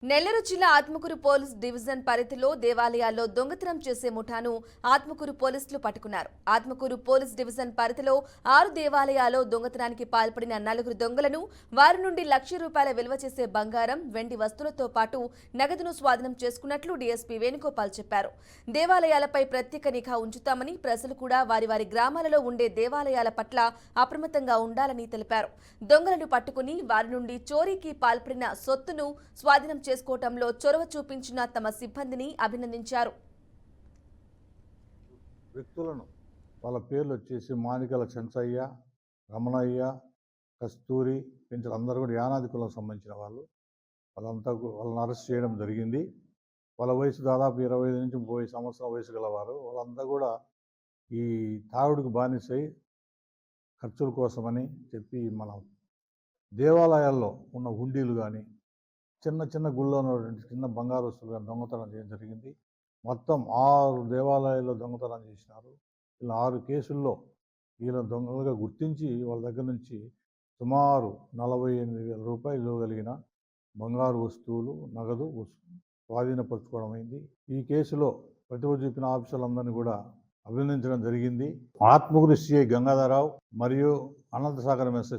నెల్లూరు జిల్లా Atmakur police division పరిధిలో దేవాలయాల్లో దొంగతనం చేసే ముఠాను ఆత్మకూరు పోలీసులు పట్టుకున్నారు. ఆత్మకూరు పోలీస్ డివిజన్ పరిధిలో 6 దేవాలయాల్లో దొంగతనానికి పాల్పడిన 4 దొంగలను వారి నుండి ₹1,00,000 విలువ చేసే బంగారం, వెండి వస్తువులతో పాటు నగదును స్వాధీనం చేసుకున్నట్లు డీఎస్పీ వేణుగోపాల్ చెప్పారు. దేవాలయాలపై ప్రత్యేక నిఘా ఉంచుతామని, ప్రజలు కూడా వారి వారి గ్రామాలలో ఉండే దేవాలయాల పట్ల అప్రమత్తంగా ఉండాలని తెలిపారు. దొంగలను పట్టుకుని వారి నుండి చోరీకి పాల్పడిన సొత్తును స్వాధీనం చేసుకోవటంలో చొరవ చూపించిన తమ సిబ్బందిని అభినందించారు. వ్యక్తులను వాళ్ళ పేర్లు వచ్చేసి మానికల చెంచయ్య, రమణయ్య, కస్తూరి, పెంచలు అందరూ కూడా యానాది కులం సంబంధించిన వాళ్ళు. వాళ్ళని అరెస్ట్ చేయడం జరిగింది. వాళ్ళ వయసు దాదాపు 25 నుంచి 30 సంవత్సరాల వయసు గలవారు. వాళ్ళంతా కూడా ఈ తాగుడుకు బానిసై ఖర్చుల కోసమని చెప్పి మన దేవాలయాల్లో ఉన్న హుండీలు కానీ, చిన్న చిన్న గుళ్ళో ఉన్నటువంటి చిన్న బంగారు వస్తువులు కానీ దొంగతనం చేయడం జరిగింది. మొత్తం 6 దేవాలయాల్లో దొంగతనం చేసినారు. ఇలా 6 కేసుల్లో వీళ్ళ దొంగలుగా గుర్తించి వాళ్ళ దగ్గర నుంచి సుమారు ₹48,000 విలువ కలిగిన బంగారు వస్తువులు, నగదు స్వాధీనపరచుకోవడం అయింది. ఈ కేసులో ప్రతిభ చూపిన ఆఫీసర్లందరినీ కూడా అభినందించడం జరిగింది. ఆత్మకూరు సిఐ గంగాధరరావు మరియు అనంతసాగరం ఎస్ఐ